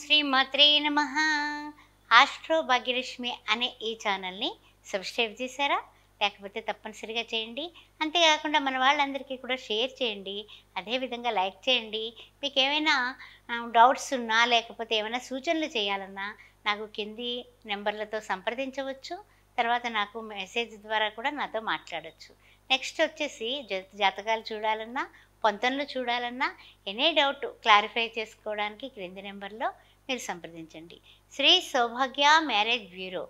శ్రీ మాత్రే నమః. ఆస్ట్రో భాగ్యలక్ష్మి అనే ఈ ఛానల్ని సబ్స్క్రైబ్ చేశారా? లేకపోతే తప్పనిసరిగా చేయండి. అంతేకాకుండా మన వాళ్ళందరికీ కూడా షేర్ చేయండి. అదేవిధంగా లైక్ చేయండి. మీకు ఏమైనా డౌట్స్ ఉన్నా లేకపోతే ఏమైనా సూచనలు చేయాలన్నా నాకు కింది నెంబర్లతో సంప్రదించవచ్చు. తర్వాత నాకు మెసేజ్ ద్వారా కూడా నాతో మాట్లాడొచ్చు. నెక్స్ట్ వచ్చేసి జాతకాలు చూడాలన్నా, పొంతనలు చూడాలన్నా, ఎనీ డౌట్ క్లారిఫై చేసుకోవడానికి క్రింది నెంబర్లో మీరు సంప్రదించండి. శ్రీ సౌభాగ్య మ్యారేజ్ బ్యూరో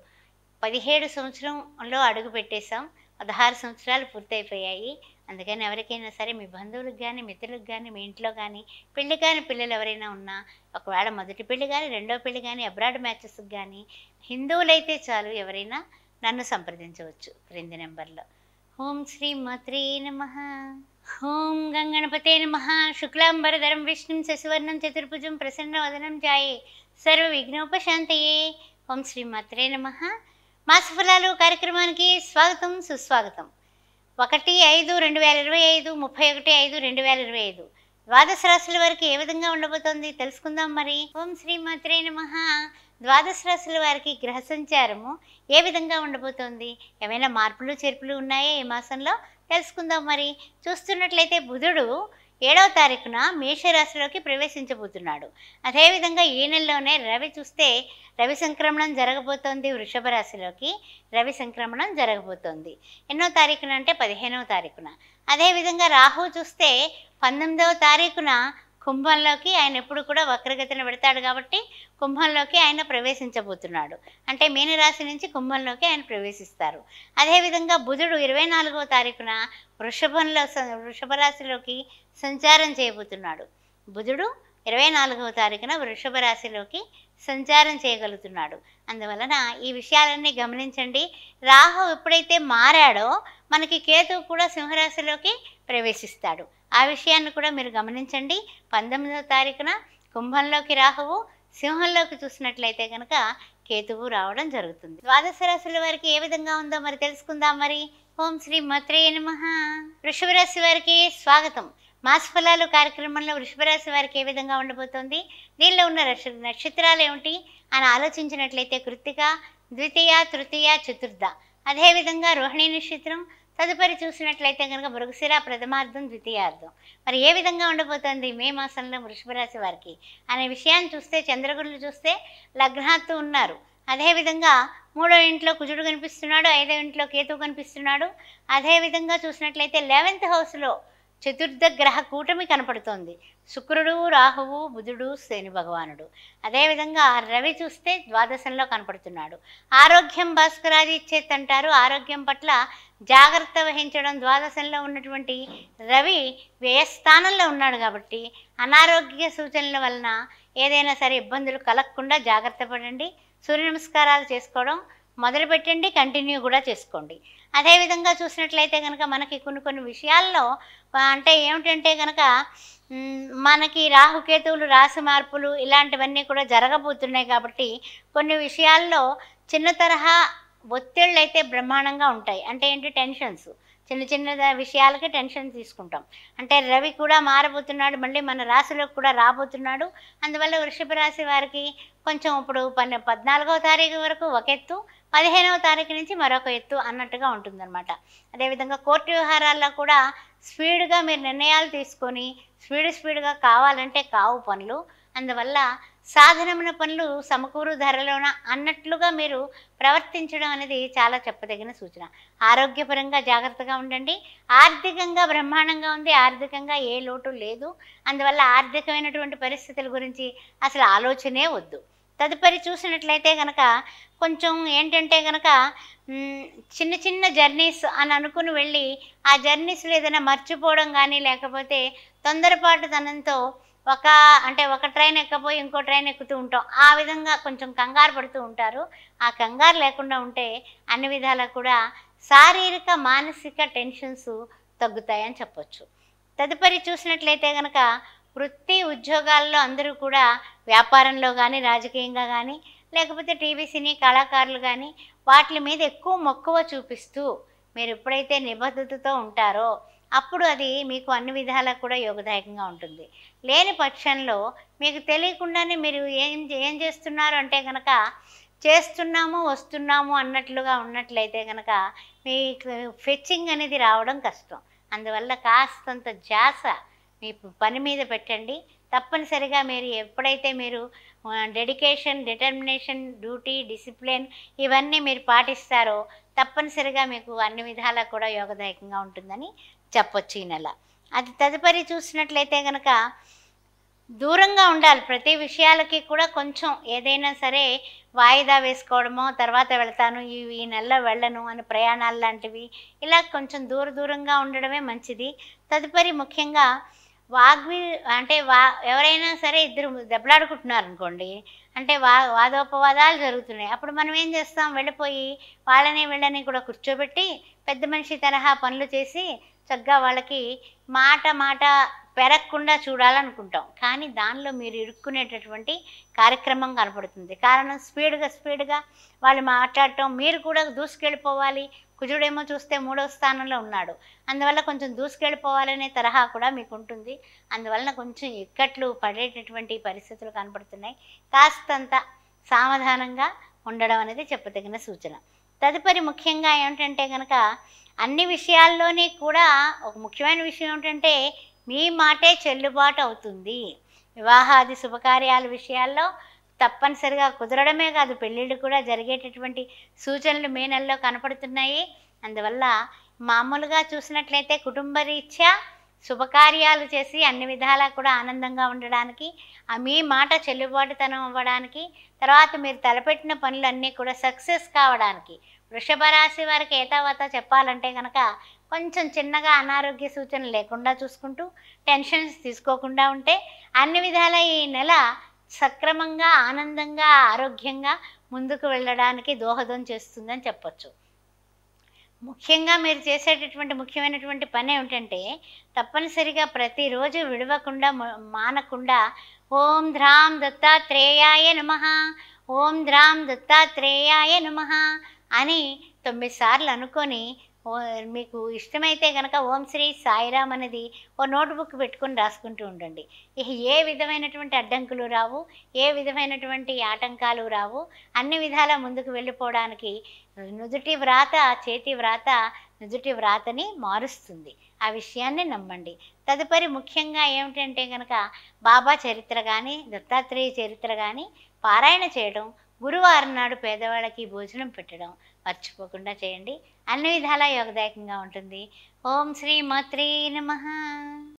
17 సంవత్సరంలో అడుగు పెట్టేశాం. 16 సంవత్సరాలు పూర్తయిపోయాయి. అందుకని ఎవరికైనా సరే మీ బంధువులకు కానీ, మిత్రులకు కానీ, మీ ఇంట్లో కానీ పెళ్లి కాని పిల్లలు ఎవరైనా ఉన్నా, ఒకవేళ మొదటి పెళ్లి కానీ, రెండో పెళ్లి కానీ, అబ్రాడ్ మ్యాచెస్కి కానీ, హిందువులైతే చాలు ఎవరైనా నన్ను సంప్రదించవచ్చు క్రింది నెంబర్లో. ఓం శ్రీ మాత్రే నమః. ఓం గంగణపతే నమః. శుక్లాంబరధరం విష్ణుం శశివర్ణం చతుర్భుజం ప్రసన్నవదనం ధ్యాయే సర్వ విఘ్నోపశాంతయే. ఓం శ్రీ మాత్రే నమః. మాసఫలాలు కార్యక్రమానికి స్వాగతం, సుస్వాగతం. 1/5/2025, 31/5/2025 ద్వాదశ రాశుల వారికి ఏ విధంగా ఉండబోతోంది తెలుసుకుందాం మరి. ఓం శ్రీ మాత్రే నమః. ద్వాదశ రాశుల వారికి గ్రహ సంచారము ఏ విధంగా ఉండబోతోంది, ఏమైనా మార్పులు చేర్పులు ఉన్నాయా ఈ మాసంలో తెలుసుకుందాం మరి. చూస్తున్నట్లయితే బుధుడు 7వ తారీఖున మేషరాశిలోకి ప్రవేశించబోతున్నాడు. అదేవిధంగా ఈ నెలలోనే రవి చూస్తే రవి సంక్రమణం జరగబోతోంది. వృషభ రాశిలోకి రవి సంక్రమణం జరగబోతోంది. ఎన్నో తారీఖున అంటే 15వ తారీఖున. అదేవిధంగా రాహు చూస్తే 19వ తారీఖున కుంభంలోకి ఆయన ఎప్పుడు కూడా వక్రగతిన పెడతాడు కాబట్టి కుంభంలోకి ఆయన ప్రవేశించబోతున్నాడు. అంటే మీనరాశి నుంచి కుంభంలోకి ఆయన ప్రవేశిస్తారు. అదేవిధంగా బుధుడు 24వ తారీఖున వృషభ రాశిలోకి సంచారం చేయబోతున్నాడు. బుధుడు 24వ తారీఖున వృషభ రాశిలోకి సంచారం చేయగలుగుతున్నాడు. అందువలన ఈ విషయాలన్నీ గమనించండి. రాహు ఎప్పుడైతే మారాడో మనకి కేతువు కూడా సింహరాశిలోకి ప్రవేశిస్తాడు. ఆ విషయాన్ని కూడా మీరు గమనించండి. 19వ తారీఖున కుంభంలోకి రాహువు, సింహంలోకి చూసినట్లయితే కనుక కేతువు రావడం జరుగుతుంది. ద్వాదశ రాశుల వారికి ఏ విధంగా ఉందో మరి తెలుసుకుందాం మరి. ఓం శ్రీ మాత్రే నమః. వృషభ రాశి వారికి స్వాగతం. మాసఫలాలు కార్యక్రమంలో వృషభ రాశి వారికి ఏ విధంగా ఉండబోతోంది, దీనిలో ఉన్న నక్షత్రాలు ఏమిటి అని ఆలోచించినట్లయితే కృత్తిక, ద్వితీయ, తృతీయ, చతుర్థ, అదేవిధంగా రోహిణి నక్షత్రం, తదుపరి చూసినట్లయితే కనుక మృగశిర, ప్రథమార్థం, ద్వితీయార్థం. మరి ఏ విధంగా ఉండబోతోంది మే మాసంలో వృషభ రాశి వారికి అనే విషయాన్ని చూస్తే చంద్రగురులు చూస్తే లగ్నాత్తు ఉన్నారు. అదేవిధంగా 3వ ఇంట్లో కుజుడు కనిపిస్తున్నాడు, 5వ ఇంట్లో కేతువు కనిపిస్తున్నాడు. అదేవిధంగా చూసినట్లయితే 11th హౌస్లో చతుర్థ గ్రహ కూటమి కనపడుతోంది. శుక్రుడు, రాహువు, బుధుడు, శని భగవానుడు. అదేవిధంగా రవి చూస్తే ద్వాదశంలో కనపడుతున్నాడు. ఆరోగ్యం భాస్కరాది ఇచ్చేది అంటారు. ఆరోగ్యం పట్ల జాగ్రత్త వహించడం. ద్వాదశంలో ఉన్నటువంటి రవి వ్యయస్థానంలో ఉన్నాడు కాబట్టి అనారోగ్య సూచనల వలన ఏదైనా సరే ఇబ్బందులు కలగకుండా జాగ్రత్త పడండి. సూర్య నమస్కారాలు చేసుకోవడం మొదలుపెట్టండి, కంటిన్యూ కూడా చేసుకోండి. అదేవిధంగా చూసినట్లయితే కనుక మనకి కొన్ని విషయాల్లో అంటే ఏమిటంటే కనుక మనకి రాహుకేతువులు, రాశి మార్పులు ఇలాంటివన్నీ కూడా జరగబోతున్నాయి కాబట్టి కొన్ని విషయాల్లో చిన్న తరహా ఒత్తిళ్ళు అయితే బ్రహ్మాండంగా ఉంటాయి. అంటే ఏంటి, టెన్షన్స్, చిన్న విషయాలకి టెన్షన్ తీసుకుంటాం. అంటే రవి కూడా మారబోతున్నాడు, మళ్ళీ మన రాశిలోకి కూడా రాబోతున్నాడు. అందువల్ల వృషభ రాశి వారికి కొంచెం ఇప్పుడు 14వ తారీఖు వరకు ఒక ఎత్తు, 15వ తారీఖు నుంచి మరొక ఎత్తు అన్నట్టుగా ఉంటుందన్నమాట. అదేవిధంగా కోర్టు వ్యవహారాల్లో కూడా స్పీడ్గా మీరు నిర్ణయాలు తీసుకొని స్పీడ్గా కావాలంటే కావు పనులు. అందువల్ల సాధనమైన పనులు సమకూరు ధరలోన అన్నట్లుగా మీరు ప్రవర్తించడం అనేది చాలా చెప్పదగిన సూచన. ఆరోగ్యపరంగా జాగ్రత్తగా ఉండండి. ఆర్థికంగా బ్రహ్మాండంగా ఉంది. ఆర్థికంగా ఏ లోటు లేదు. అందువల్ల ఆర్థికమైనటువంటి పరిస్థితుల గురించి అసలు ఆలోచనే వద్దు. తదుపరి చూసినట్లయితే కనుక కొంచెం ఏంటంటే కనుక చిన్న జర్నీస్ అని అనుకుని వెళ్ళి ఆ జర్నీస్లో ఏదైనా మర్చిపోవడం కానీ లేకపోతే తొందరపాటుతనంతో ఒక ట్రైన్ ఎక్కపోయి ఇంకో ట్రైన్ ఎక్కుతూ ఉంటాం. ఆ విధంగా కొంచెం కంగారు పడుతూ ఉంటారు. ఆ కంగారు లేకుండా ఉంటే అన్ని విధాలా కూడా శారీరక, మానసిక టెన్షన్స్ తగ్గుతాయని చెప్పొచ్చు. తదుపరి చూసినట్లయితే కనుక వృత్తి ఉద్యోగాల్లో అందరూ కూడా వ్యాపారంలో కానీ, రాజకీయంగా కానీ, లేకపోతే టీవీ సినీ కళాకారులు కానీ వాటి మీద ఎక్కువ మక్కువ చూపిస్తూ మీరు ఎప్పుడైతే నిబద్ధతతో ఉంటారో అప్పుడు అది మీకు అన్ని విధాలా కూడా యోగదాయకంగా ఉంటుంది. లేని పక్షంలో మీకు తెలియకుండానే మీరు ఏం చేస్తున్నారు అంటే గనక చేస్తున్నాము, వస్తున్నాము అన్నట్లుగా ఉన్నట్లయితే గనక మీకు ఫెచ్చింగ్ అనేది రావడం కష్టం. అందువల్ల కాస్తంత ధ్యాస మీ పని మీద పెట్టండి. తప్పనిసరిగా మీరు ఎప్పుడైతే మీరు డెడికేషన్, డిటర్మినేషన్, డ్యూటీ, డిసిప్లిన్ ఇవన్నీ మీరు పాటిస్తారో తప్పనిసరిగా మీకు అన్ని విధాలా కూడా యోగదాయకంగా ఉంటుందని చెప్పొచ్చు ఈ నెల. అది తదుపరి చూసినట్లయితే గనక దూరంగా ఉండాలి. ప్రతి విషయాలకి కూడా కొంచెం ఏదైనా సరే వాయిదా వేసుకోవడమో, తర్వాత వెళ్తాను, ఈ నెలలో వెళ్ళను అని ప్రయాణాలు లాంటివి ఇలా కొంచెం దూరంగా ఉండడమే మంచిది. తదుపరి ముఖ్యంగా వాగ్వి అంటే ఎవరైనా సరే ఇద్దరు దెబ్బలాడుకుంటున్నారనుకోండి, అంటే వాదోపవాదాలు జరుగుతున్నాయి. అప్పుడు మనం ఏం చేస్తాం, వెళ్ళిపోయి వాళ్ళని వీళ్ళని కూడా కూర్చోబెట్టి పెద్ద మనిషి తరహా పనులు చేసి చక్కగా వాళ్ళకి మాట పెరగకుండా చూడాలనుకుంటాం. కానీ దానిలో మీరు ఇరుక్కునేటటువంటి కార్యక్రమం కనపడుతుంది. కారణం స్పీడ్‌గా వాళ్ళు మాట్లాడటం, మీరు కూడా దూసుకెళ్ళిపోవాలి. కుజుడేమో చూస్తే మూడో స్థానంలో ఉన్నాడు. అందువల్ల కొంచెం దూసుకెళ్ళిపోవాలనే తరహా కూడా మీకుంటుంది. అందువలన కొంచెం ఇక్కట్లు పడేటటువంటి పరిస్థితులు కనపడుతున్నాయి. కాస్తంత సావధానంగా ఉండడం అనేది చెప్పదగిన సూచన. తదుపరి ముఖ్యంగా ఏమిటంటే గనక అన్ని విషయాల్లోని కూడా ఒక ముఖ్యమైన విషయం ఏమిటంటే మీ మాటే చెల్లుబాటు అవుతుంది. వివాహాది శుభకార్యాల విషయాల్లో తప్పనిసరిగా కుదరడమే కాదు, పెళ్ళిళ్ళు కూడా జరిగేటటువంటి సూచనలు మే నెలలో కనపడుతున్నాయి. అందువల్ల మామూలుగా చూసినట్లయితే కుటుంబరీత్యా శుభకార్యాలు చేసి అన్ని విధాలా కూడా ఆనందంగా ఉండడానికి, మీ మాట చెల్లుబాటుతనం అవ్వడానికి, తర్వాత మీరు తలపెట్టిన పనులన్నీ కూడా సక్సెస్ కావడానికి. వృషభ రాశి వారికి ఏతావాతా చెప్పాలంటే కనుక కొంచెం చిన్నగా అనారోగ్య సూచనలు లేకుండా చూసుకుంటూ టెన్షన్స్ తీసుకోకుండా ఉంటే అన్ని విధాల ఈ నెల సక్రమంగా, ఆనందంగా, ఆరోగ్యంగా ముందుకు వెళ్ళడానికి దోహదం చేస్తుందని చెప్పొచ్చు. ముఖ్యంగా మీరు చేసేటటువంటి ముఖ్యమైనటువంటి పని ఏమిటంటే తప్పనిసరిగా ప్రతిరోజు విడవకుండా మానకుండా ఓం ధ్రాం దత్తాత్రేయాయ నమః, ఓం ధ్రాం దత్తాత్రేయాయ నమః అని 9 సార్లు అనుకొని మీకు ఇష్టమైతే కనుక ఓం శ్రీ సాయిరామ్ అనేది ఓ నోట్బుక్ పెట్టుకొని రాసుకుంటూ ఉండండి. ఇక ఏ విధమైనటువంటి అడ్డంకులు రావు, ఏ విధమైనటువంటి ఆటంకాలు రావు. అన్ని విధాలా ముందుకు వెళ్ళిపోవడానికి నుదుటి వ్రాత, చేతి వ్రాత నుదుటి వ్రాతని మారుస్తుంది. ఆ విషయాన్ని నమ్మండి. తదుపరి ముఖ్యంగా ఏమిటంటే కనుక బాబా చరిత్ర కానీ, దత్తాత్రేయ చరిత్ర కానీ పారాయణ చేయడం, గురువారం నాడు పేదవాళ్ళకి భోజనం పెట్టడం మర్చిపోకుండా చేయండి. అన్ని విధాలా యోగదాయకంగా ఉంటుంది. ఓం శ్రీ మాత్రే నమః.